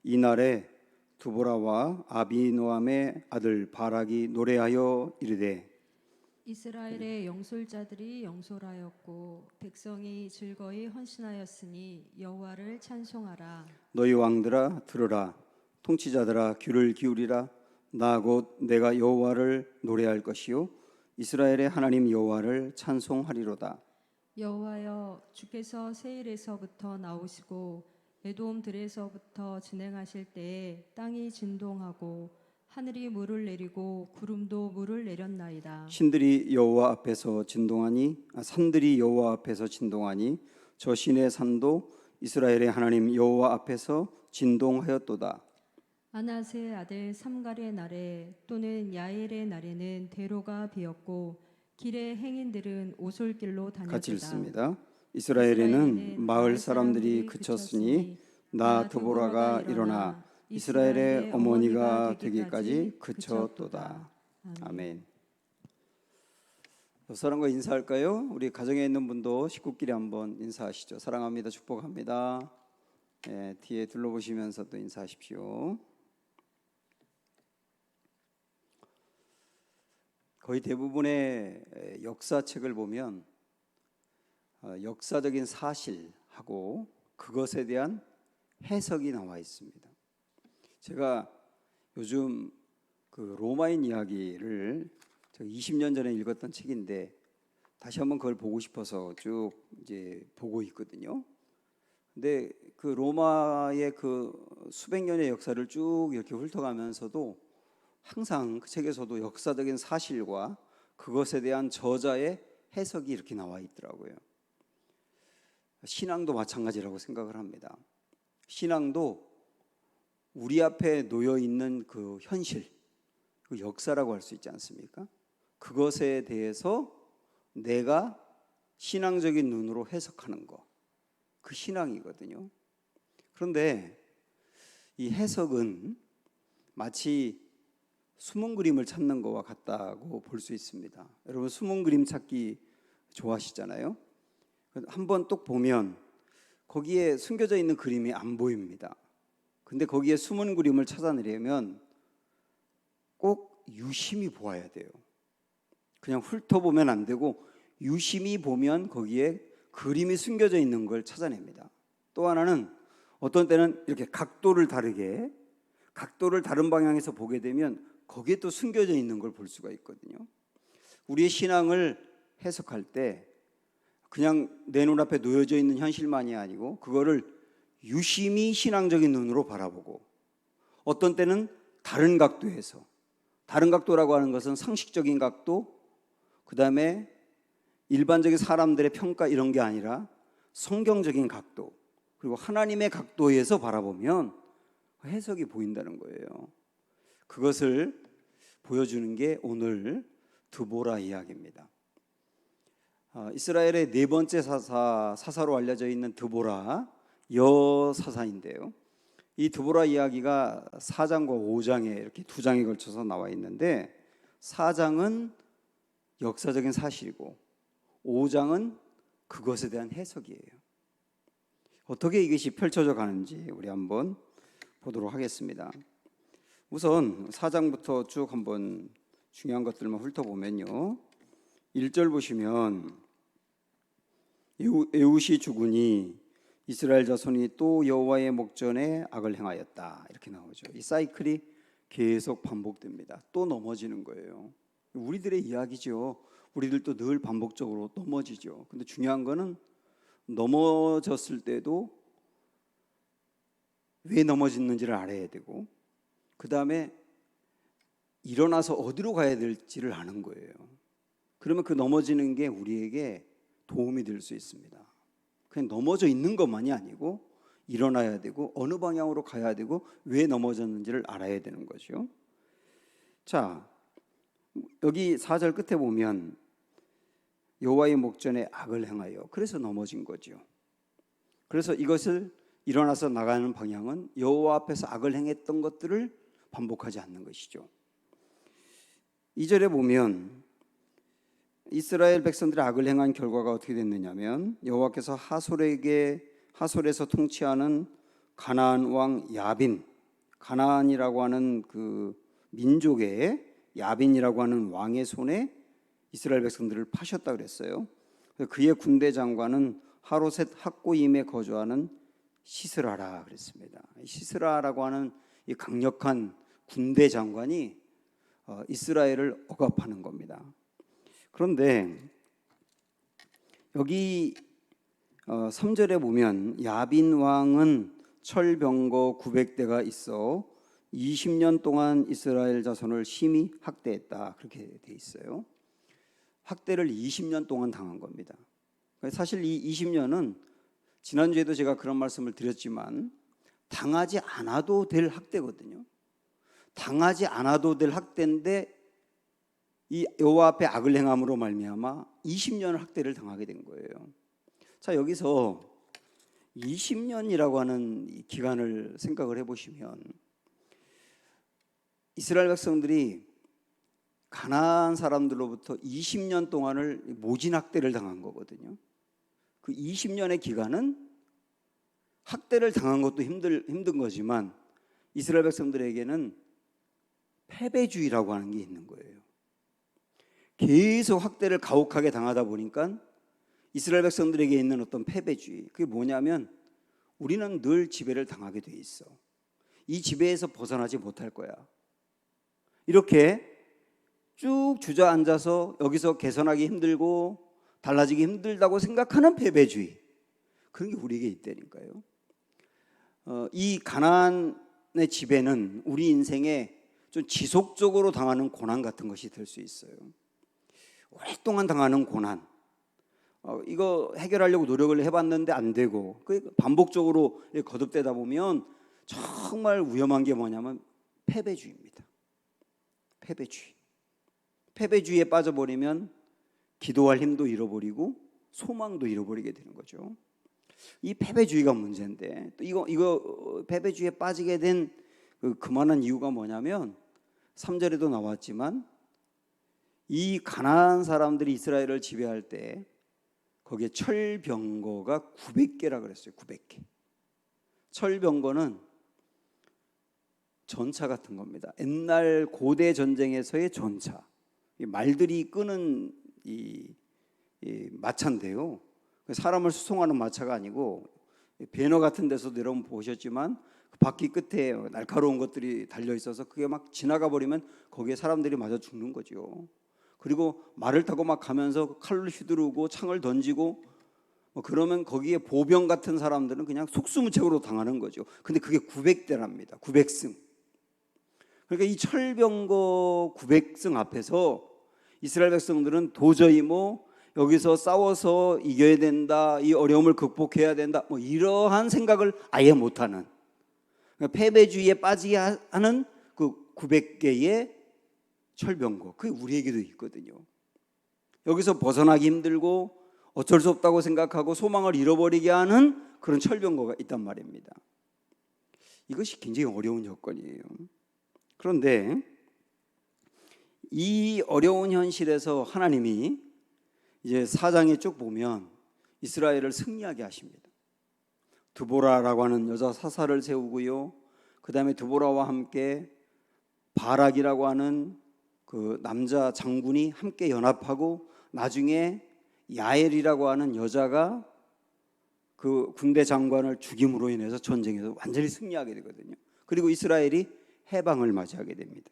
이날에 두보라와 아비노함의 아들 바락이 노래하여 이르되 이스라엘의 영솔자들이 영솔하였고 백성이 즐거이 헌신하였으니 여호와를 찬송하라. 너희 왕들아 들으라, 통치자들아 귀를 기울이라. 나 곧 내가 여호와를 노래할 것이요 이스라엘의 하나님 여호와를 찬송하리로다. 여호와여, 주께서 세일에서부터 나오시고 에돔 들에서부터 진행하실 때에 땅이 진동하고 하늘이 물을 내리고 구름도 물을 내렸나이다. 신들이 여호와 앞에서 진동하니 산들이 여호와 앞에서 진동하니 저 신의 산도 이스라엘의 하나님 여호와 앞에서 진동하였도다. 아낫의 아들 삼갈의 날에 또는 야엘의 날에는 대로가 비었고 길의 행인들은 오솔길로 다녔다. 같이 읽습니다. 이스라엘에는 마을 사람들이 그쳤으니 나 드보라가 일어나 이스라엘의 어머니가 되기까지 그쳤도다. 아멘. 사랑과 인사할까요? 우리 가정에 있는 분도 식구끼리 한번 인사하시죠. 사랑합니다. 축복합니다. 네, 뒤에 둘러보시면서 또 인사하십시오. 거의 대부분의 역사책을 보면 역사적인 사실하고 그것에 대한 해석이 나와 있습니다. 제가 요즘 그 로마인 이야기를 20년 전에 읽었던 책인데 다시 한번 그걸 보고 싶어서 쭉 이제 보고 있거든요. 근데 그 로마의 그 수백 년의 역사를 쭉 이렇게 훑어가면서도 항상 그 책에서도 역사적인 사실과 그것에 대한 저자의 해석이 이렇게 나와 있더라고요. 신앙도 마찬가지라고 생각을 합니다. 신앙도 우리 앞에 놓여 있는 그 현실, 그 역사라고 할 수 있지 않습니까? 그것에 대해서 내가 신앙적인 눈으로 해석하는 거, 그 신앙이거든요. 그런데 이 해석은 마치 숨은 그림을 찾는 것과 같다고 볼 수 있습니다. 여러분 숨은 그림 찾기 좋아하시잖아요. 한번 또 보면 거기에 숨겨져 있는 그림이 안 보입니다. 근데 거기에 숨은 그림을 찾아내려면 꼭 유심히 보아야 돼요. 그냥 훑어보면 안 되고 유심히 보면 거기에 그림이 숨겨져 있는 걸 찾아냅니다. 또 하나는 어떤 때는 이렇게 각도를 다른 방향에서 보게 되면 거기에 또 숨겨져 있는 걸 볼 수가 있거든요. 우리의 신앙을 해석할 때 그냥 내 눈앞에 놓여져 있는 현실만이 아니고 그거를 유심히 신앙적인 눈으로 바라보고 어떤 때는 다른 각도에서, 다른 각도라고 하는 것은 상식적인 각도, 그 다음에 일반적인 사람들의 평가 이런 게 아니라 성경적인 각도, 그리고 하나님의 각도에서 바라보면 해석이 보인다는 거예요. 그것을 보여주는 게 오늘 드보라 이야기입니다. 이스라엘의 네 번째 사사로 알려져 있는 드보라 여사사인데요. 이 드보라 이야기가 4장과 5장에 이렇게 두 장에 걸쳐서 나와 있는데 4장은 역사적인 사실이고 5장은 그것에 대한 해석이에요. 어떻게 이것이 펼쳐져 가는지 우리 한번 보도록 하겠습니다. 우선 4장부터 쭉 한번 중요한 것들만 훑어보면요. 1절 보시면 에훗이 죽으니 이스라엘 자손이 또 여호와의 목전에 악을 행하였다 이렇게 나오죠. 이 사이클이 계속 반복됩니다. 또 넘어지는 거예요. 우리들의 이야기죠. 우리들도 늘 반복적으로 넘어지죠. 근데 중요한 거는 넘어졌을 때도 왜 넘어졌는지를 알아야 되고 그 다음에 일어나서 어디로 가야 될지를 아는 거예요. 그러면 그 넘어지는 게 우리에게 도움이 될 수 있습니다. 그냥 넘어져 있는 것만이 아니고 일어나야 되고 어느 방향으로 가야 되고 왜 넘어졌는지를 알아야 되는 거죠. 자, 여기 4절 끝에 보면 여호와의 목전에 악을 행하여 그래서 넘어진 거죠. 그래서 이것을 일어나서 나가는 방향은 여호와 앞에서 악을 행했던 것들을 반복하지 않는 것이죠. 2절에 보면 이스라엘 백성들이 악을 행한 결과가 어떻게 됐느냐면 여호와께서 하솔에서 통치하는 가나안 왕 야빈 가나안이라고 하는 그 민족의 야빈이라고 하는 왕의 손에 이스라엘 백성들을 파셨다 그랬어요. 그의 군대 장관은 하로셋 학고임에 거주하는 시스라라 그랬습니다. 시스라라고 하는 이 강력한 군대 장관이 이스라엘을 억압하는 겁니다. 그런데 여기 3절에 보면 야빈 왕은 철병거 900대가 있어 20년 동안 이스라엘 자손을 심히 학대했다 그렇게 돼 있어요. 학대를 20년 동안 당한 겁니다. 사실 이 20년은 지난주에도 제가 그런 말씀을 드렸지만 당하지 않아도 될 학대거든요. 당하지 않아도 될 학대인데 이 여호와 앞에 악을 행함으로 말미암아 20년을 학대를 당하게 된 거예요. 자, 여기서 20년이라고 하는 이 기간을 생각을 해보시면 이스라엘 백성들이 가나안 사람들로부터 20년 동안을 모진 학대를 당한 거거든요. 그 20년의 기간은 학대를 당한 것도 힘든 거지만 이스라엘 백성들에게는 패배주의라고 하는 게 있는 거예요. 계속 학대를 가혹하게 당하다 보니까 이스라엘 백성들에게 있는 어떤 패배주의, 그게 뭐냐면 우리는 늘 지배를 당하게 돼 있어. 이 지배에서 벗어나지 못할 거야. 이렇게 쭉 주저앉아서 여기서 개선하기 힘들고 달라지기 힘들다고 생각하는 패배주의, 그런 게 우리에게 있다니까요. 이 가나안의 지배는 우리 인생에 좀 지속적으로 당하는 고난 같은 것이 될 수 있어요. 오랫동안 당하는 고난, 이거 해결하려고 노력을 해봤는데 안 되고 반복적으로 거듭되다 보면 정말 위험한 게 뭐냐면 패배주의입니다. 패배주의. 패배주의에 빠져버리면 기도할 힘도 잃어버리고 소망도 잃어버리게 되는 거죠. 이 패배주의가 문제인데 또 이거 패배주의에 빠지게 된 그만한 이유가 뭐냐면 3절에도 나왔지만 이 가나안 사람들이 이스라엘을 지배할 때 거기에 철병거가 900개라 그랬어요. 900개. 철병거는 전차 같은 겁니다. 옛날 고대 전쟁에서의 전차. 말들이 끄는 이 마차인데요. 사람을 수송하는 마차가 아니고 배너 같은 데서도 여러분 보셨지만 그 바퀴 끝에 날카로운 것들이 달려 있어서 그게 막 지나가 버리면 거기에 사람들이 맞아 죽는 거죠. 그리고 말을 타고 막 가면서 칼을 휘두르고 창을 던지고 그러면 거기에 보병 같은 사람들은 그냥 속수무책으로 당하는 거죠. 근데 그게 900대랍니다. 900승. 그러니까 이 철병거 900승 앞에서 이스라엘 백성들은 도저히 여기서 싸워서 이겨야 된다, 이 어려움을 극복해야 된다, 이러한 생각을 아예 못하는, 그러니까 패배주의에 빠지게 하는 그 900개의 철병거, 그게 우리에게도 있거든요. 여기서 벗어나기 힘들고 어쩔 수 없다고 생각하고 소망을 잃어버리게 하는 그런 철병거가 있단 말입니다. 이것이 굉장히 어려운 여건이에요. 그런데 이 어려운 현실에서 하나님이 이제 4장에 쭉 보면 이스라엘을 승리하게 하십니다. 드보라라고 하는 여자 사사를 세우고요. 그 다음에 드보라와 함께 바락이라고 하는 그 남자 장군이 함께 연합하고 나중에 야엘이라고 하는 여자가 그 군대 장관을 죽임으로 인해서 전쟁에서 완전히 승리하게 되거든요. 그리고 이스라엘이 해방을 맞이하게 됩니다.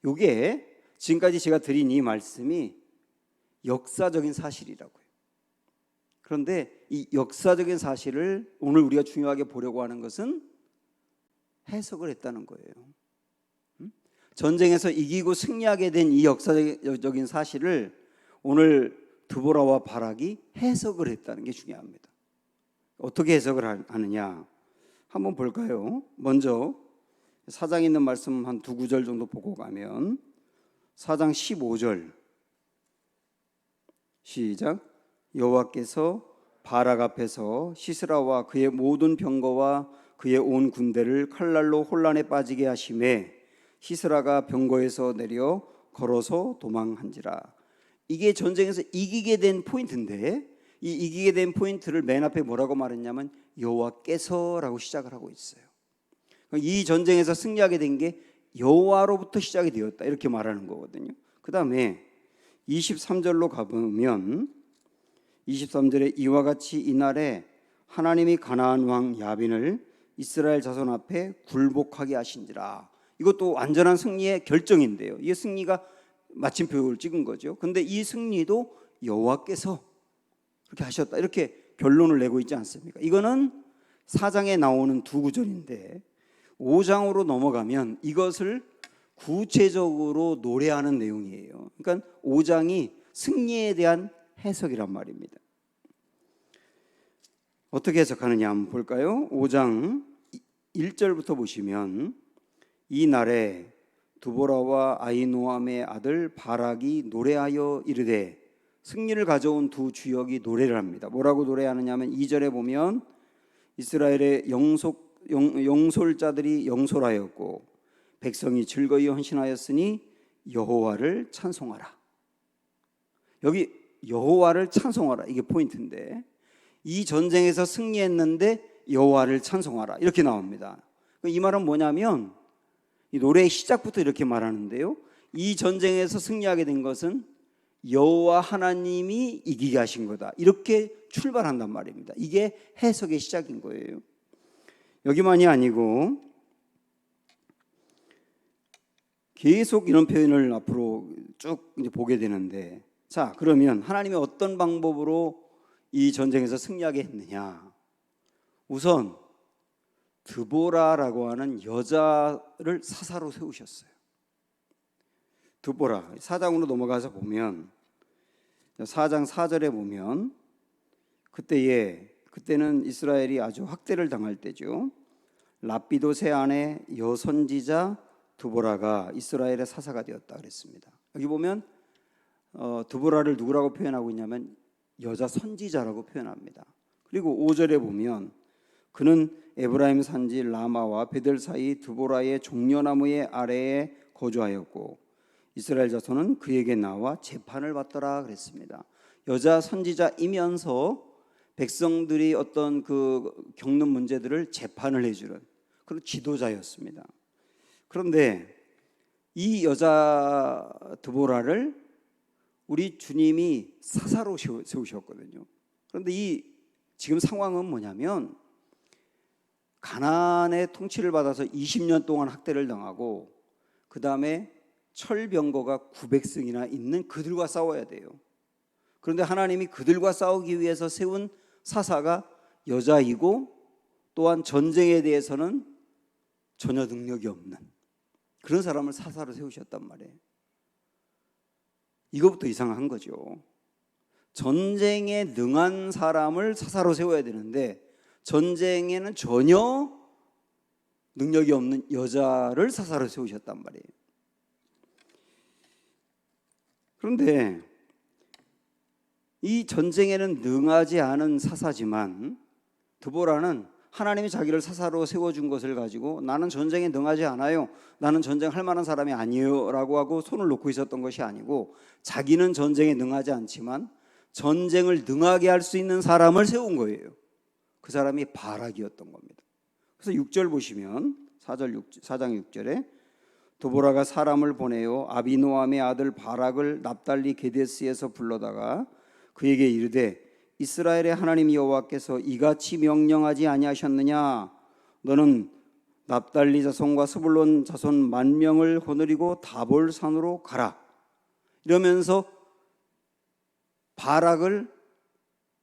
이게 지금까지 제가 드린 이 말씀이 역사적인 사실이라고요. 그런데 이 역사적인 사실을 오늘 우리가 중요하게 보려고 하는 것은 해석을 했다는 거예요. 전쟁에서 이기고 승리하게 된 이 역사적인 사실을 오늘 드보라와 바락이 해석을 했다는 게 중요합니다. 어떻게 해석을 하느냐 한번 볼까요? 먼저 4장에 있는 말씀 한 두 구절 정도 보고 가면 4장 15절 시작. 여호와께서 바락 앞에서 시스라와 그의 모든 병거와 그의 온 군대를 칼날로 혼란에 빠지게 하심에 시스라가 병거에서 내려 걸어서 도망한지라. 이게 전쟁에서 이기게 된 포인트인데 이 이기게 된 포인트를 맨 앞에 뭐라고 말했냐면 여호와께서라고 시작을 하고 있어요. 이 전쟁에서 승리하게 된 게 여호와로부터 시작이 되었다 이렇게 말하는 거거든요. 그 다음에 23절로 가보면 23절에 이와 같이 이날에 하나님이 가나안 왕 야빈을 이스라엘 자손 앞에 굴복하게 하신지라. 이것도 완전한 승리의 결정인데요. 이 승리가 마침표를 찍은 거죠. 근데 이 승리도 여호와께서 그렇게 하셨다 이렇게 결론을 내고 있지 않습니까? 이거는 4장에 나오는 두 구절인데 5장으로 넘어가면 이것을 구체적으로 노래하는 내용이에요. 그러니까 5장이 승리에 대한 해석이란 말입니다. 어떻게 해석하느냐 한번 볼까요? 5장 1절부터 보시면 이 날에 두보라와 아히노암의 아들 바락이 노래하여 이르되, 승리를 가져온 두 주역이 노래를 합니다. 뭐라고 노래하느냐 하면 2절에 보면 이스라엘의 영솔자들이 영솔하였고 백성이 즐거이 헌신하였으니 여호와를 찬송하라. 여기 여호와를 찬송하라 이게 포인트인데, 이 전쟁에서 승리했는데 여호와를 찬송하라 이렇게 나옵니다. 이 말은 뭐냐면 이 노래의 시작부터 이렇게 말하는데요, 이 전쟁에서 승리하게 된 것은 여호와 하나님이 이기게 하신 거다 이렇게 출발한단 말입니다. 이게 해석의 시작인 거예요. 여기만이 아니고 계속 이런 표현을 앞으로 쭉 이제 보게 되는데, 자 그러면 하나님이 어떤 방법으로 이 전쟁에서 승리하게 했느냐? 우선 드보라라고 하는 여자를 사사로 세우셨어요. 드보라 4장으로 넘어가서 보면 4장 4절에 보면 그때는 이스라엘이 아주 학대를 당할 때죠. 랍비도세 아내 여선지자 드보라가 이스라엘의 사사가 되었다 그랬습니다. 여기 보면 드보라를 누구라고 표현하고 있냐면 여자 선지자라고 표현합니다. 그리고 5절에 보면 그는 에브라임 산지 라마와 베델 사이 드보라의 종려나무의 아래에 거주하였고 이스라엘 자손은 그에게 나와 재판을 받더라 그랬습니다. 여자 선지자이면서 백성들이 어떤 그 겪는 문제들을 재판을 해주는 그런 지도자였습니다. 그런데 이 여자 드보라를 우리 주님이 사사로 세우셨거든요. 그런데 이 지금 상황은 뭐냐면 가나안의 통치를 받아서 20년 동안 학대를 당하고 그 다음에 철병거가 900승이나 있는 그들과 싸워야 돼요. 그런데 하나님이 그들과 싸우기 위해서 세운 사사가 여자이고 또한 전쟁에 대해서는 전혀 능력이 없는 그런 사람을 사사로 세우셨단 말이에요. 이거부터 이상한 거죠. 전쟁에 능한 사람을 사사로 세워야 되는데 전쟁에는 전혀 능력이 없는 여자를 사사로 세우셨단 말이에요. 그런데 이 전쟁에는 능하지 않은 사사지만 드보라는 하나님이 자기를 사사로 세워준 것을 가지고 나는 전쟁에 능하지 않아요, 나는 전쟁할 만한 사람이 아니에요 라고 하고 손을 놓고 있었던 것이 아니고 자기는 전쟁에 능하지 않지만 전쟁을 능하게 할 수 있는 사람을 세운 거예요. 그 사람이 바락이었던 겁니다. 그래서 6절 보시면 4장 6절에 드보라가 사람을 보내어 아비노암의 아들 바락을 납달리 게데스에서 불러다가 그에게 이르되 이스라엘의 하나님 여호와께서 이같이 명령하지 아니하셨느냐? 너는 납달리 자손과 스불론 자손 10,000명을 거느리고 다볼 산으로 가라. 이러면서 바락을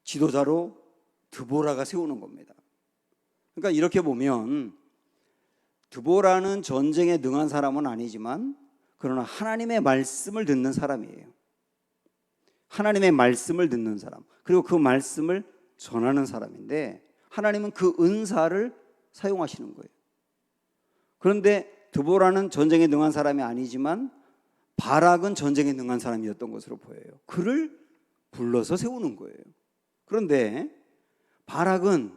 지도자로 드보라가 세우는 겁니다. 그러니까 이렇게 보면 드보라는 전쟁에 능한 사람은 아니지만 그러나 하나님의 말씀을 듣는 사람이에요. 하나님의 말씀을 듣는 사람, 그리고 그 말씀을 전하는 사람인데 하나님은 그 은사를 사용하시는 거예요. 그런데 드보라는 전쟁에 능한 사람이 아니지만 바락은 전쟁에 능한 사람이었던 것으로 보여요. 그를 불러서 세우는 거예요. 그런데 바락은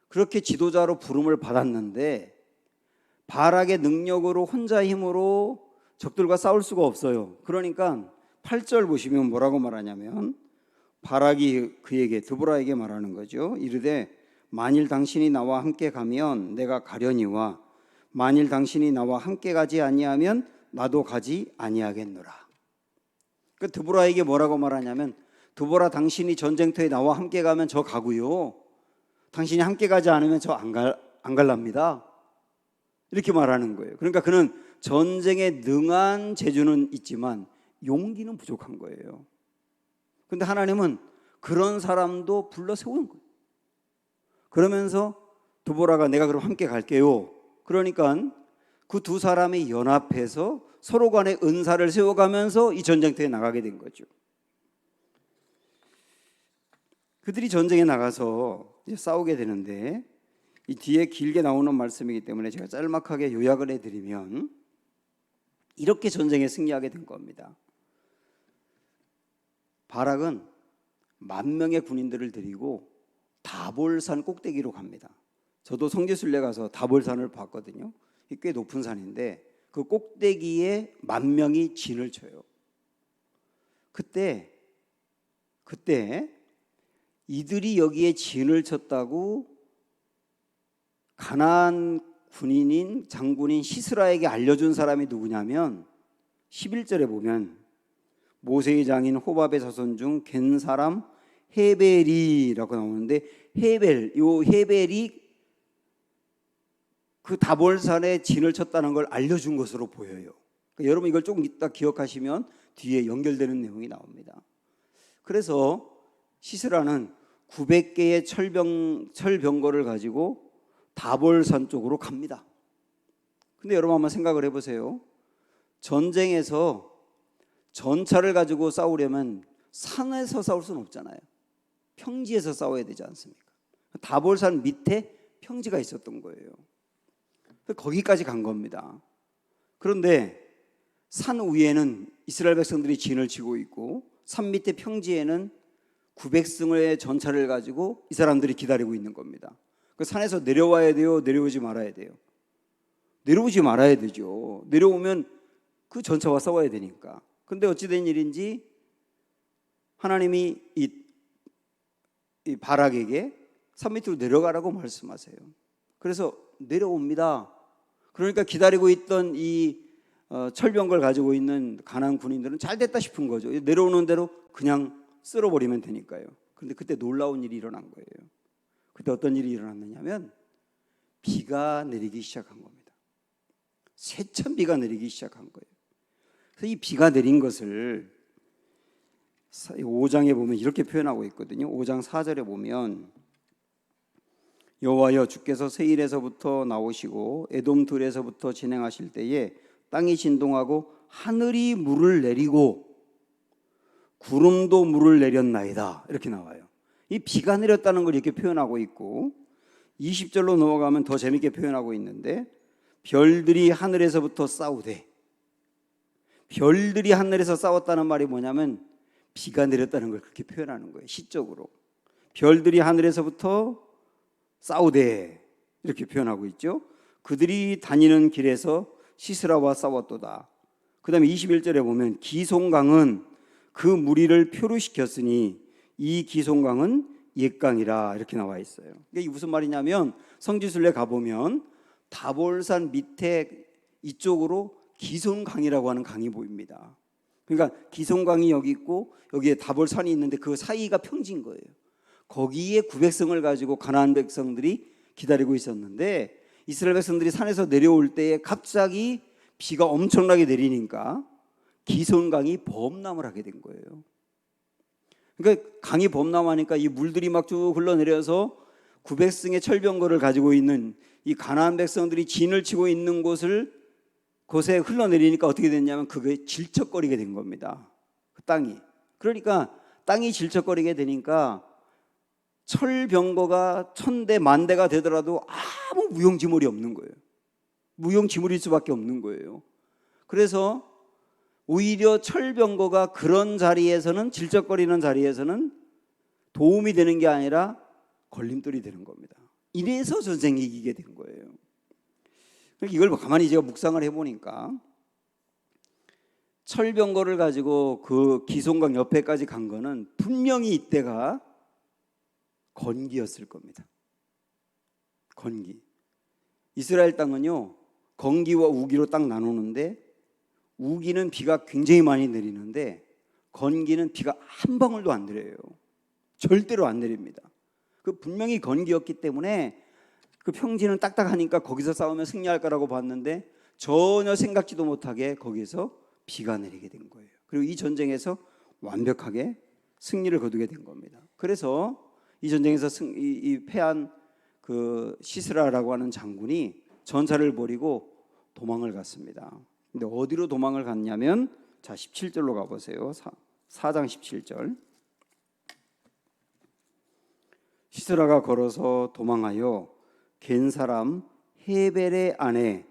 그렇게 지도자로 부름을 받았는데 바락의 능력으로 혼자 힘으로 적들과 싸울 수가 없어요. 그러니까 8절 보시면 뭐라고 말하냐면 바락이 그에게 드보라에게 말하는 거죠. 이르되 만일 당신이 나와 함께 가면 내가 가려니와 만일 당신이 나와 함께 가지 아니하면 나도 가지 아니하겠노라. 그 드보라에게 뭐라고 말하냐면, 드보라, 당신이 전쟁터에 나와 함께 가면 저 가고요, 당신이 함께 가지 않으면 저 안 갈랍니다. 이렇게 말하는 거예요. 그러니까 그는 전쟁에 능한 재주는 있지만 용기는 부족한 거예요. 그런데 하나님은 그런 사람도 불러 세우는 거예요. 그러면서 드보라가 내가 그럼 함께 갈게요. 그러니까 그 두 사람이 연합해서 서로 간에 은사를 세워가면서 이 전쟁터에 나가게 된 거죠. 그들이 전쟁에 나가서 이제 싸우게 되는데, 이 뒤에 길게 나오는 말씀이기 때문에 제가 짤막하게 요약을 해드리면 이렇게 전쟁에 승리하게 된 겁니다. 바락은 10,000명의 군인들을 데리고 다볼산 꼭대기로 갑니다. 저도 성지순례 가서 다볼산을 봤거든요. 꽤 높은 산인데 그 꼭대기에 10,000명이 진을 쳐요. 그때 이들이 여기에 진을 쳤다고 가나안 군인인 장군인 시스라에게 알려준 사람이 누구냐면, 11절에 보면 모세의 장인 호밥의 자손 중 겐 사람 헤벨이라고 나오는데, 헤벨이 그 다볼산에 진을 쳤다는 걸 알려준 것으로 보여요. 그러니까 여러분 이걸 조금 이따 기억하시면 뒤에 연결되는 내용이 나옵니다. 그래서 시스라는 900개의 철병거를 가지고 다볼산 쪽으로 갑니다. 근데 여러분 한번 생각을 해보세요. 전쟁에서 전차를 가지고 싸우려면 산에서 싸울 수는 없잖아요. 평지에서 싸워야 되지 않습니까? 다볼산 밑에 평지가 있었던 거예요. 거기까지 간 겁니다. 그런데 산 위에는 이스라엘 백성들이 진을 치고 있고, 산 밑에 평지에는 900승의 전차를 가지고 이 사람들이 기다리고 있는 겁니다. 그 산에서 내려와야 돼요? 내려오지 말아야 돼요? 내려오지 말아야 되죠. 내려오면 그 전차와 싸워야 되니까. 근데 어찌된 일인지 하나님이 이 바락에게 산 밑으로 내려가라고 말씀하세요. 그래서 내려옵니다. 그러니까 기다리고 있던 이 철병걸 가지고 있는 가나안 군인들은 잘 됐다 싶은 거죠. 내려오는 대로 그냥 쓸어버리면 되니까요. 그런데 그때 놀라운 일이 일어난 거예요. 그때 어떤 일이 일어났느냐면 비가 내리기 시작한 겁니다. 세찬 비가 내리기 시작한 거예요. 그래서 이 비가 내린 것을 5장에 보면 이렇게 표현하고 있거든요. 5장 4절에 보면, 여호와여, 주께서 세일에서부터 나오시고 에돔 들에서부터 진행하실 때에 땅이 진동하고 하늘이 물을 내리고 구름도 물을 내렸나이다, 이렇게 나와요. 이 비가 내렸다는 걸 이렇게 표현하고 있고, 20절로 넘어가면 더 재밌게 표현하고 있는데, 별들이 하늘에서부터 싸우되, 별들이 하늘에서 싸웠다는 말이 뭐냐면 비가 내렸다는 걸 그렇게 표현하는 거예요. 시적으로 별들이 하늘에서부터 싸우되 이렇게 표현하고 있죠. 그들이 다니는 길에서 시스라와 싸웠도다. 그 다음에 21절에 보면 기송강은 그 무리를 표류시켰으니 이 기송강은 옛강이라, 이렇게 나와 있어요. 이게 무슨 말이냐면, 성지순례 가보면 다볼산 밑에 이쪽으로 기송강이라고 하는 강이 보입니다. 그러니까 기송강이 여기 있고 여기에 다볼산이 있는데 그 사이가 평지인 거예요. 거기에 900성을 가지고 가나안 백성들이 기다리고 있었는데, 이스라엘 백성들이 산에서 내려올 때에 갑자기 비가 엄청나게 내리니까 기송강이 범람을 하게 된 거예요. 그러니까 강이 범람하니까 이 물들이 막 쭉 흘러내려서 900승의 철병거를 가지고 있는 이 가나안 백성들이 진을 치고 있는 곳에 흘러내리니까 어떻게 됐냐면 그게 질척거리게 된 겁니다. 그 땅이. 그러니까 땅이 질척거리게 되니까 철병거가 1000대 10,000대가 되더라도 아무 무용지물이 없는 거예요. 무용지물일 수밖에 없는 거예요. 그래서 오히려 철병거가 그런 자리에서는, 질척거리는 자리에서는 도움이 되는 게 아니라 걸림돌이 되는 겁니다. 이래서 전쟁이 이기게 된 거예요. 이걸 가만히 제가 묵상을 해보니까 철병거를 가지고 그 기송강 옆에까지 간 거는 분명히 이때가 건기였을 겁니다. 건기. 이스라엘 땅은요 건기와 우기로 딱 나누는데 우기는 비가 굉장히 많이 내리는데 건기는 비가 한 방울도 안 내려요. 절대로 안 내립니다. 그 분명히 건기였기 때문에 그 평지는 딱딱하니까 거기서 싸우면 승리할 거라고 봤는데 전혀 생각지도 못하게 거기서 비가 내리게 된 거예요. 그리고 이 전쟁에서 완벽하게 승리를 거두게 된 겁니다. 그래서 이 전쟁에서 패한 그 시스라라고 하는 장군이 전사를 벌이고 도망을 갔습니다. 근데 어디로 도망을 갔냐면 자 17절로 가보세요. 4장 17절. 시스라가 걸어서 도망하여 겐 사람 헤벨의 아내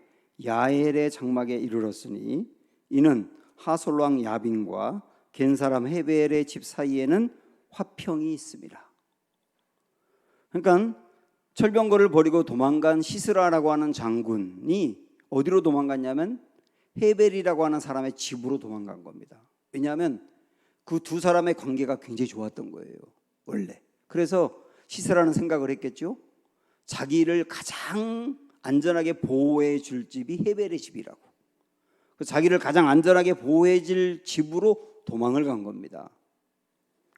야엘의 장막에 이르렀으니 이는 하솔 왕 야빈과 겐 사람 헤벨의 집 사이에는 화평이 있습니다. 그러니까 철병거를 버리고 도망간 시스라라고 하는 장군이 어디로 도망갔냐면 헤벨이라고 하는 사람의 집으로 도망간 겁니다. 왜냐하면 그 두 사람의 관계가 굉장히 좋았던 거예요, 원래. 그래서 시스라는 생각을 했겠죠. 자기를 가장 안전하게 보호해 줄 집이 헤벨의 집이라고. 자기를 가장 안전하게 보호해 줄 집으로 도망을 간 겁니다.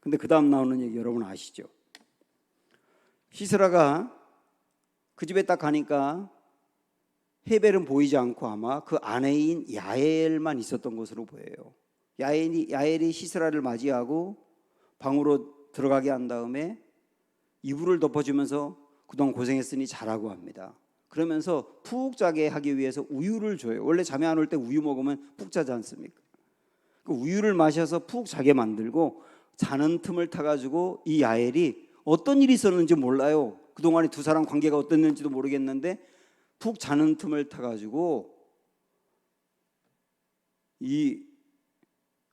근데 그 다음 나오는 얘기 여러분 아시죠? 시스라가 그 집에 딱 가니까 헤벨은 보이지 않고 아마 그 아내인 야엘만 있었던 것으로 보여요. 야엘이 시스라를 맞이하고 방으로 들어가게 한 다음에 이불을 덮어주면서 그동안 고생했으니 자라고 합니다. 그러면서 푹 자게 하기 위해서 우유를 줘요. 원래 잠이 안 올 때 우유 먹으면 푹 자지 않습니까? 그 우유를 마셔서 푹 자게 만들고 자는 틈을 타가지고 이 야엘이 어떤 일이 있었는지 몰라요. 그동안에 두 사람 관계가 어땠는지도 모르겠는데 푹 자는 틈을 타가지고 이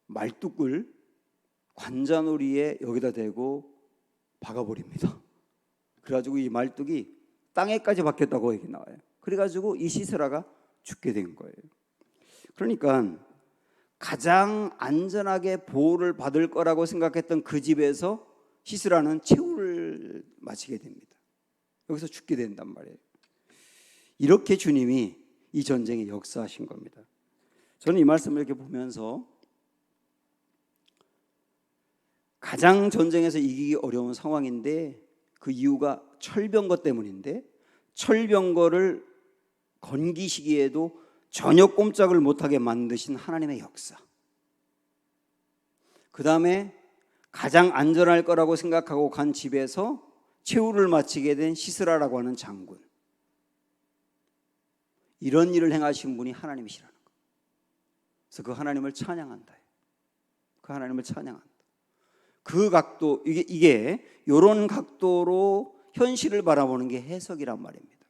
말뚝을 관자놀이에 여기다 대고 박아버립니다. 그래가지고 이 말뚝이 땅에까지 박혔다고 얘기 나와요. 그래가지고 이 시스라가 죽게 된 거예요. 그러니까 가장 안전하게 보호를 받을 거라고 생각했던 그 집에서 시스라는 최후를 마치게 됩니다. 여기서 죽게 된단 말이에요. 이렇게 주님이 이 전쟁에 역사하신 겁니다. 저는 이 말씀을 이렇게 보면서 가장 전쟁에서 이기기 어려운 상황인데 그 이유가 철병거 때문인데 철병거를 건기시기에도 전혀 꼼짝을 못하게 만드신 하나님의 역사. 그 다음에 가장 안전할 거라고 생각하고 간 집에서 최후를 마치게 된 시스라라고 하는 장군. 이런 일을 행하신 분이 하나님이시라는 거예요. 그래서 그 하나님을 찬양한다. 그 하나님을 찬양한다. 그 각도, 이게 이런 각도로 현실을 바라보는 게 해석이란 말입니다.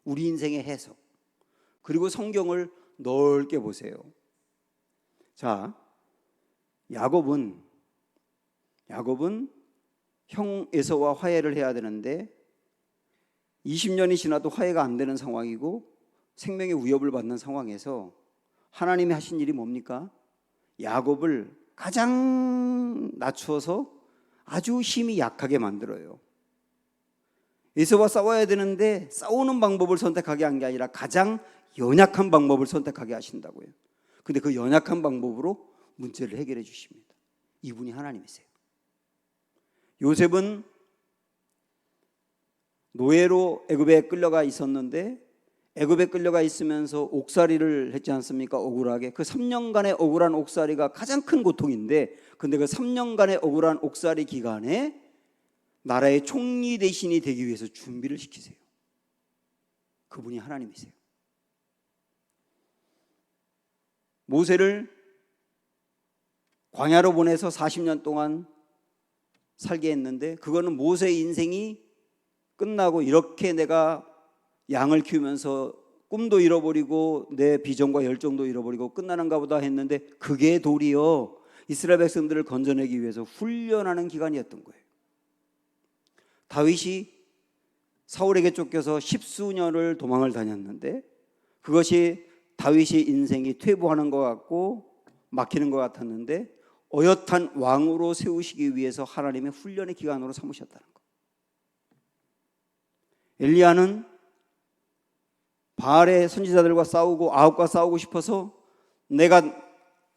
우리 인생의 해석. 그리고 성경을 넓게 보세요. 자, 야곱은 형 에서와 화해를 해야 되는데 20년이 지나도 화해가 안 되는 상황이고 생명의 위협을 받는 상황에서 하나님이 하신 일이 뭡니까? 야곱을 가장 낮추어서 아주 힘이 약하게 만들어요. 에서와 싸워야 되는데 싸우는 방법을 선택하게 한 게 아니라 가장 연약한 방법을 선택하게 하신다고요. 근데 그 연약한 방법으로 문제를 해결해 주십니다. 이분이 하나님이세요. 요셉은 노예로 애굽에 끌려가 있었는데 애굽에 끌려가 있으면서 옥살이를 했지 않습니까? 억울하게. 그 3년간의 억울한 옥살이가 가장 큰 고통인데 근데 그 3년간의 억울한 옥살이 기간에 나라의 총리 대신이 되기 위해서 준비를 시키세요. 그분이 하나님이세요. 모세를 광야로 보내서 40년 동안 살게 했는데 그거는 모세의 인생이 끝나고 이렇게 내가 양을 키우면서 꿈도 잃어버리고 내 비전과 열정도 잃어버리고 끝나는가 보다 했는데 그게 도리어 이스라엘 백성들을 건져내기 위해서 훈련하는 기간이었던 거예요. 다윗이 사울에게 쫓겨서 10수년을 도망을 다녔는데 그것이 다윗의 인생이 퇴보하는 것 같고 막히는 것 같았는데 어엿한 왕으로 세우시기 위해서 하나님의 훈련의 기간으로 삼으셨다는 것. 엘리야는 바알의 선지자들과 싸우고 아합과 싸우고 싶어서 내가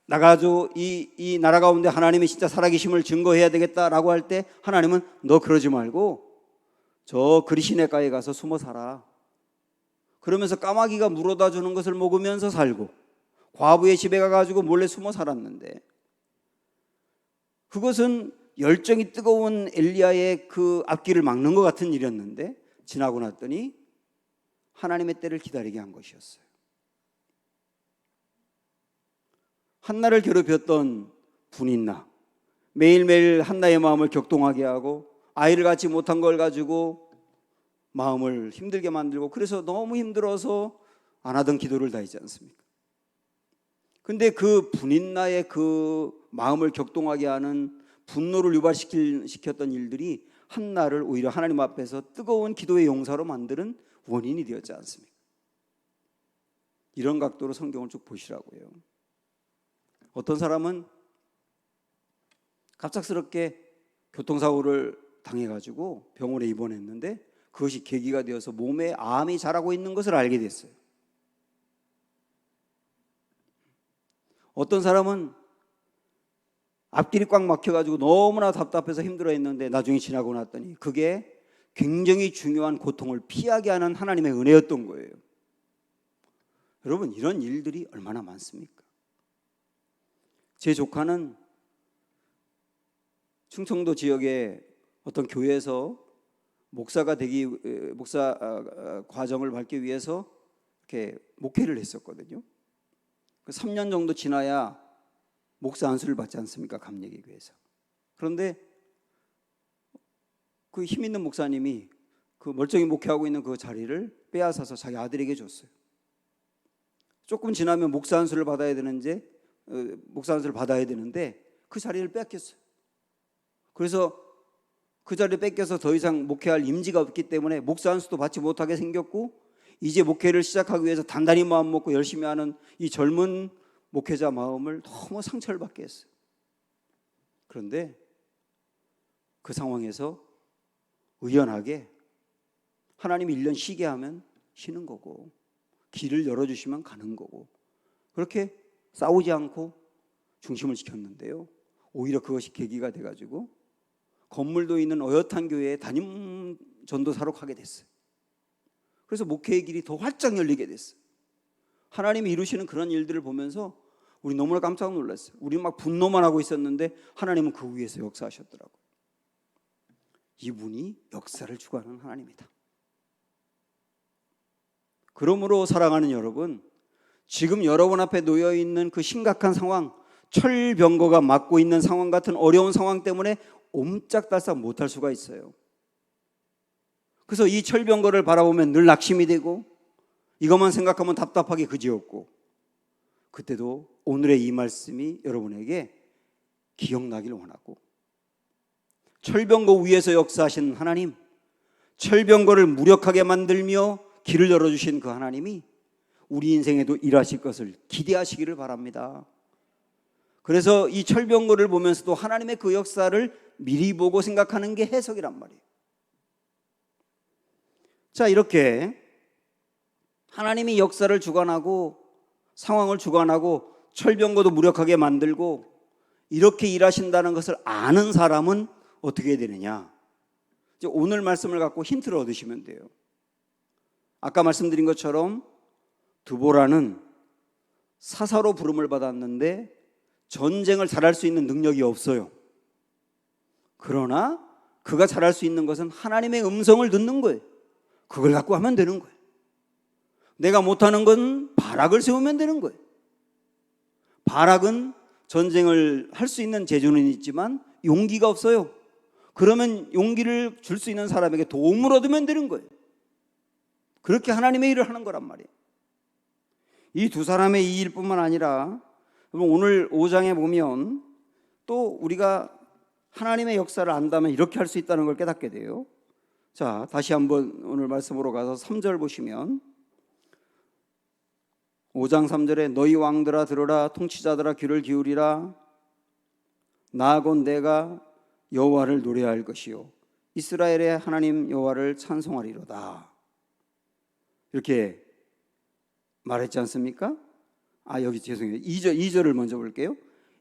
나가서 이 나라 가운데 하나님이 진짜 살아계심을 증거해야 되겠다라고 할 때 하나님은 너 그러지 말고 저 그리시네가에 가서 숨어 살아. 그러면서 까마귀가 물어다 주는 것을 먹으면서 살고 과부의 집에 가가지고 몰래 숨어 살았는데, 그것은 열정이 뜨거운 엘리야의 그 앞길을 막는 것 같은 일이었는데 지나고 났더니 하나님의 때를 기다리게 한 것이었어요. 한나를 괴롭혔던 분인나, 매일매일 한나의 마음을 격동하게 하고 아이를 갖지 못한 걸 가지고 마음을 힘들게 만들고, 그래서 너무 힘들어서 안 하던 기도를 다 했지 않습니까? 근데 그 분인나의 그 마음을 격동하게 하는 분노를 유발시켰던 일들이 한나를 오히려 하나님 앞에서 뜨거운 기도의 용사로 만드는 원인이 되었지 않습니까? 이런 각도로 성경을 쭉 보시라고요. 어떤 사람은 갑작스럽게 교통사고를 당해가지고 병원에 입원했는데 그것이 계기가 되어서 몸에 암이 자라고 있는 것을 알게 됐어요. 어떤 사람은 앞길이 꽉 막혀가지고 너무나 답답해서 힘들어했는데 나중에 지나고 났더니 그게 굉장히 중요한 고통을 피하게 하는 하나님의 은혜였던 거예요. 여러분, 이런 일들이 얼마나 많습니까? 제 조카는 충청도 지역의 어떤 교회에서 목사 과정을 밟기 위해서 이렇게 목회를 했었거든요. 3년 정도 지나야 목사 안수를 받지 않습니까? 감리교회에서. 그런데 그 힘 있는 목사님이 그 멀쩡히 목회하고 있는 그 자리를 빼앗아서 자기 아들에게 줬어요. 조금 지나면 목사 안수를 받아야 되는데 그 자리를 뺏겼어요. 그래서 그 자리를 뺏겨서 더 이상 목회할 임지가 없기 때문에 목사 안수도 받지 못하게 생겼고, 이제 목회를 시작하기 위해서 단단히 마음 먹고 열심히 하는 이 젊은 목회자 마음을 너무 상처를 받게 했어요. 그런데 그 상황에서 의연하게 하나님이 1년 쉬게 하면 쉬는 거고 길을 열어주시면 가는 거고, 그렇게 싸우지 않고 중심을 지켰는데요, 오히려 그것이 계기가 돼가지고 건물도 있는 어엿한 교회에 담임 전도사로 가게 됐어요. 그래서 목회의 길이 더 활짝 열리게 됐어요. 하나님이 이루시는 그런 일들을 보면서 우리 너무나 깜짝 놀랐어요. 우리 막 분노만 하고 있었는데 하나님은 그 위에서 역사하셨더라고요. 이분이 역사를 주관하는 하나님이다. 그러므로 사랑하는 여러분, 지금 여러분 앞에 놓여 있는 그 심각한 상황, 철병거가 막고 있는 상황 같은 어려운 상황 때문에 옴짝달싹 못할 수가 있어요. 그래서 이 철병거를 바라보면 늘 낙심이 되고 이것만 생각하면 답답하게 그지없고, 그때도 오늘의 이 말씀이 여러분에게 기억나길 원하고, 철병거 위에서 역사하신 하나님, 철병거를 무력하게 만들며 길을 열어주신 그 하나님이 우리 인생에도 일하실 것을 기대하시기를 바랍니다. 그래서 이 철병거를 보면서도 하나님의 그 역사를 미리 보고 생각하는 게 해석이란 말이에요. 자, 이렇게 하나님이 역사를 주관하고 상황을 주관하고 철병거도 무력하게 만들고 이렇게 일하신다는 것을 아는 사람은 어떻게 해야 되느냐? 이제 오늘 말씀을 갖고 힌트를 얻으시면 돼요. 아까 말씀드린 것처럼 드보라는 사사로 부름을 받았는데 전쟁을 잘할 수 있는 능력이 없어요. 그러나 그가 잘할 수 있는 것은 하나님의 음성을 듣는 거예요. 그걸 갖고 하면 되는 거예요. 내가 못하는 건 바락을 세우면 되는 거예요. 바락은 전쟁을 할 수 있는 재주는 있지만 용기가 없어요. 그러면 용기를 줄 수 있는 사람에게 도움을 얻으면 되는 거예요. 그렇게 하나님의 일을 하는 거란 말이에요. 이 두 사람의 이 일뿐만 아니라 오늘 5장에 보면 또 우리가 하나님의 역사를 안다면 이렇게 할 수 있다는 걸 깨닫게 돼요. 자, 다시 한번 오늘 말씀으로 가서 3절 보시면 5장 3절에 너희 왕들아 들으라, 통치자들아 귀를 기울이라. 나 곧 내가 여호와를 노래할 것이요 이스라엘의 하나님 여호와를 찬송하리로다. 이렇게 말했지 않습니까? 여기 죄송해요. 2절을 먼저 볼게요.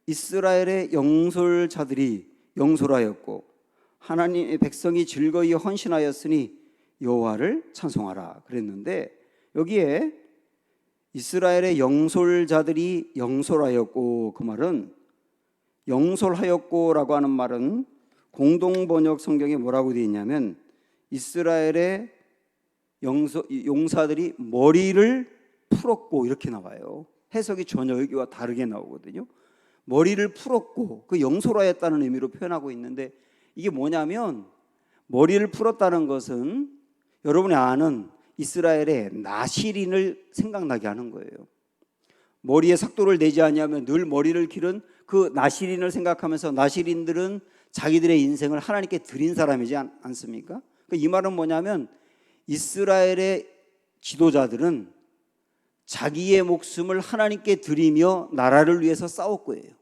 이스라엘의 영솔자들이 영솔하였고 하나님의 백성이 즐거이 헌신하였으니 여호와를 찬송하라 그랬는데, 여기에 이스라엘의 영솔자들이 영솔하였고, 그 말은 영솔하였고라고 하는 말은 공동번역 성경에 뭐라고 되어 있냐면 이스라엘의 용사들이 머리를 풀었고 이렇게 나와요. 해석이 전혀 여기와 다르게 나오거든요. 머리를 풀었고 그 영솔하였다는 의미로 표현하고 있는데, 이게 뭐냐면 머리를 풀었다는 것은 여러분이 아는 이스라엘의 나시린을 생각나게 하는 거예요. 머리에 삭도를 내지 아니하면 늘 머리를 기른 그 나시린을 생각하면서, 나시린들은 자기들의 인생을 하나님께 드린 사람이지 않습니까? 이 말은 뭐냐면 이스라엘의 지도자들은 자기의 목숨을 하나님께 드리며 나라를 위해서 싸울 거예요.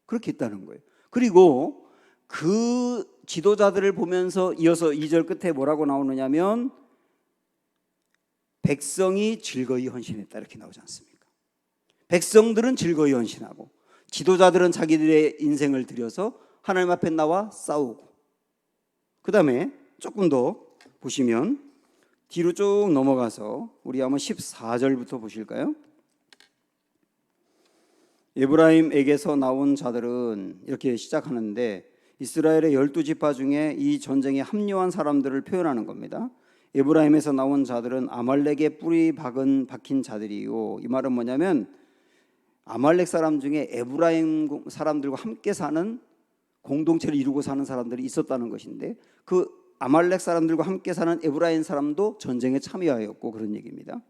그렇게 했다는 거예요. 그리고 그 지도자들을 보면서 이어서 2절 끝에 뭐라고 나오느냐면 백성이 즐거이 헌신했다 이렇게 나오지 않습니까? 백성들은 즐거이 헌신하고 지도자들은 자기들의 인생을 들여서 하나님 앞에 나와 싸우고, 그 다음에 조금 더 보시면 뒤로 쭉 넘어가서 우리 한번 14절부터 보실까요? 에브라임에게서 나온 자들은 이렇게 시작하는데, 이스라엘의 12지파 중에 이 전쟁에 합류한 사람들을 표현하는 겁니다. 에브라임에서 나온 자들은 아말렉의 뿌리 박힌 자들이요. 이 말은 뭐냐면 아말렉 사람 중에 에브라임 사람들과 함께 사는, 공동체를 이루고 사는 사람들이 있었다는 것인데, 그 아말렉 사람들과 함께 사는 에브라임 사람도 전쟁에 참여하였고 그런 얘기입니다.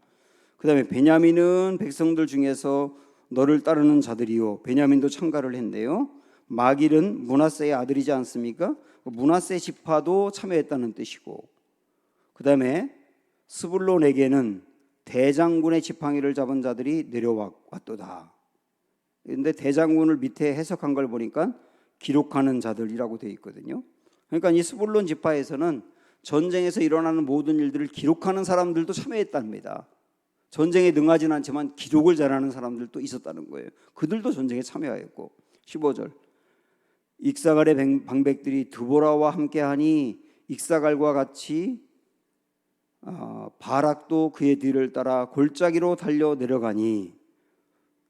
그 다음에 베냐민은 백성들 중에서 너를 따르는 자들이요. 베냐민도 참가를 했는데요. 마길은 므낫세의 아들이지 않습니까? 므낫세 지파도 참여했다는 뜻이고, 그 다음에 스불론에게는 대장군의 지팡이를 잡은 자들이 내려왔도다. 그런데 대장군을 밑에 해석한 걸 보니까 기록하는 자들이라고 되어 있거든요. 그러니까 이 스불론 지파에서는 전쟁에서 일어나는 모든 일들을 기록하는 사람들도 참여했답니다. 전쟁에 능하지는 않지만 기록을 잘하는 사람들도 있었다는 거예요. 그들도 전쟁에 참여하였고, 15절 익사갈의 방백들이 드보라와 함께하니 익사갈과 같이 바락도 그의 뒤를 따라 골짜기로 달려 내려가니,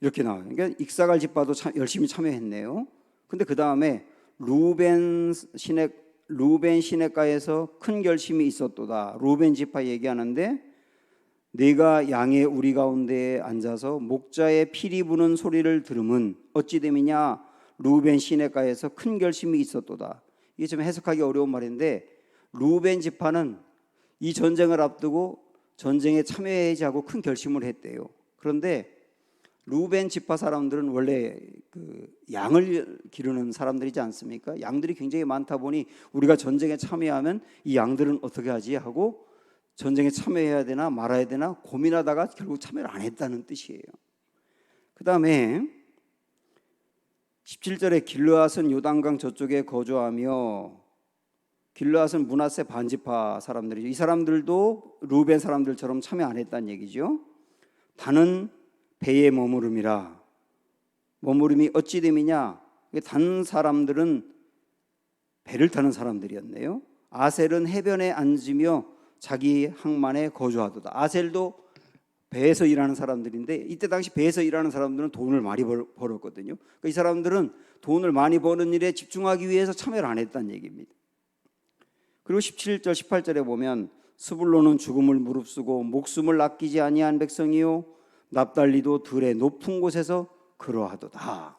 이렇게 나와요. 그러니까 익사갈 지파도 열심히 참여했네요. 근데 그 다음에 루벤 시냇가에서 큰 결심이 있었도다. 루벤 지파 얘기하는데, 네가 양의 우리 가운데에 앉아서 목자의 피리 부는 소리를 들으면 어찌 됨이냐. 루벤 시냇가에서 큰 결심이 있었도다. 이게 좀 해석하기 어려운 말인데, 루벤 지파는 이 전쟁을 앞두고 전쟁에 참여해야지 하고 큰 결심을 했대요. 그런데 루벤 지파 사람들은 원래 그 양을 기르는 사람들이지 않습니까? 양들이 굉장히 많다 보니 우리가 전쟁에 참여하면 이 양들은 어떻게 하지 하고 전쟁에 참여해야 되나 말아야 되나 고민하다가 결국 참여를 안 했다는 뜻이에요. 그 다음에 17절에 길르앗은 요단강 저쪽에 거주하며, 길르앗은 므낫세 반지파 사람들이죠. 이 사람들도 루벤 사람들처럼 참여 안 했다는 얘기죠. 단은 배에 머무름이라. 머무름이 어찌 됨이냐. 단 사람들은 배를 타는 사람들이었네요. 아셀은 해변에 앉으며 자기 항만에 거주하도다. 아셀도 배에서 일하는 사람들인데, 이때 당시 배에서 일하는 사람들은 돈을 많이 벌었거든요. 그러니까 이 사람들은 돈을 많이 버는 일에 집중하기 위해서 참여를 안 했다는 얘기입니다. 그리고 17절 18절에 보면 스불론은 죽음을 무릅쓰고 목숨을 아끼지 아니한 백성이요 납달리도 들의 높은 곳에서 그러하도다.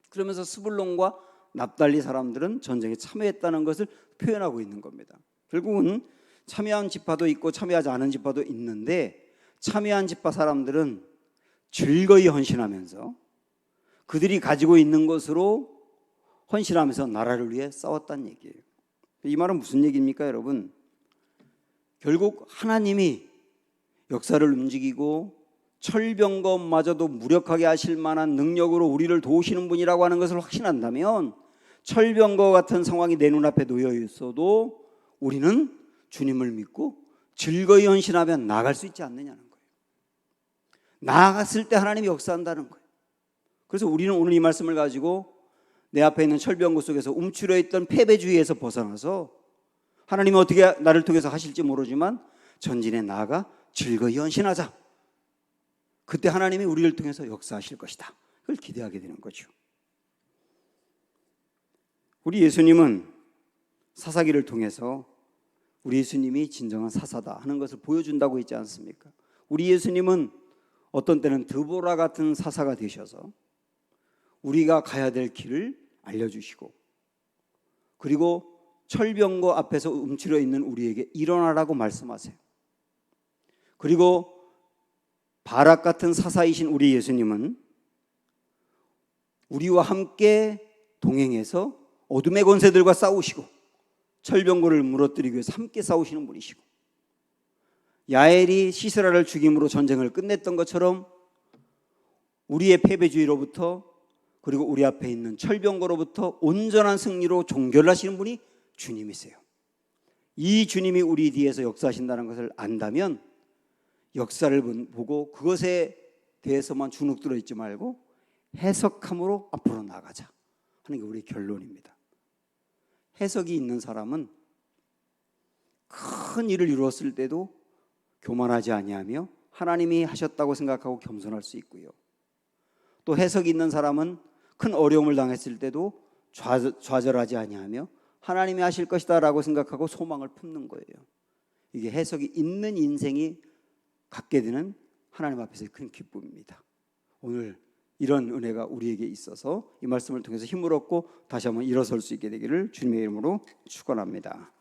그러면서 스불론과 납달리 사람들은 전쟁에 참여했다는 것을 표현하고 있는 겁니다. 결국은 참여한 지파도 있고 참여하지 않은 지파도 있는데, 참여한 지파 사람들은 즐거이 헌신하면서 그들이 가지고 있는 것으로 헌신하면서 나라를 위해 싸웠다는 얘기예요. 이 말은 무슨 얘기입니까, 여러분? 결국 하나님이 역사를 움직이고 철병거마저도 무력하게 하실 만한 능력으로 우리를 도우시는 분이라고 하는 것을 확신한다면, 철병거 같은 상황이 내 눈앞에 놓여 있어도 우리는 주님을 믿고 즐거이 헌신하면 나아갈 수 있지 않느냐는 거예요. 나아갔을 때 하나님이 역사한다는 거예요. 그래서 우리는 오늘 이 말씀을 가지고 내 앞에 있는 철병구 속에서 움츠려 있던 패배주의에서 벗어나서 하나님이 어떻게 나를 통해서 하실지 모르지만 전진에 나아가 즐거이 헌신하자. 그때 하나님이 우리를 통해서 역사하실 것이다. 그걸 기대하게 되는 거죠. 우리 예수님은 사사기를 통해서 우리 예수님이 진정한 사사다 하는 것을 보여준다고 했지 않습니까? 우리 예수님은 어떤 때는 드보라 같은 사사가 되셔서 우리가 가야 될 길을 알려주시고, 그리고 철병거 앞에서 움츠려 있는 우리에게 일어나라고 말씀하세요. 그리고 바락 같은 사사이신 우리 예수님은 우리와 함께 동행해서 어둠의 권세들과 싸우시고 철병거를 무너뜨리기 위해서 함께 싸우시는 분이시고, 야엘이 시스라를 죽임으로 전쟁을 끝냈던 것처럼 우리의 패배주의로부터, 그리고 우리 앞에 있는 철병거로부터 온전한 승리로 종결하시는 분이 주님이세요. 이 주님이 우리 뒤에서 역사하신다는 것을 안다면 역사를 보고 그것에 대해서만 주눅들어 있지 말고 해석함으로 앞으로 나가자 하는 게 우리의 결론입니다. 해석이 있는 사람은 큰 일을 이루었을 때도 교만하지 아니하며 하나님이 하셨다고 생각하고 겸손할 수 있고요. 또 해석이 있는 사람은 큰 어려움을 당했을 때도 좌절하지 아니하며 하나님이 하실 것이다 라고 생각하고 소망을 품는 거예요. 이게 해석이 있는 인생이 갖게 되는 하나님 앞에서의 큰 기쁨입니다. 오늘 이런 은혜가 우리에게 있어서 이 말씀을 통해서 힘을 얻고 다시 한번 일어설 수 있게 되기를 주님의 이름으로 축원합니다.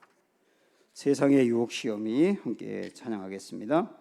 세상의 유혹 시험이 함께 찬양하겠습니다.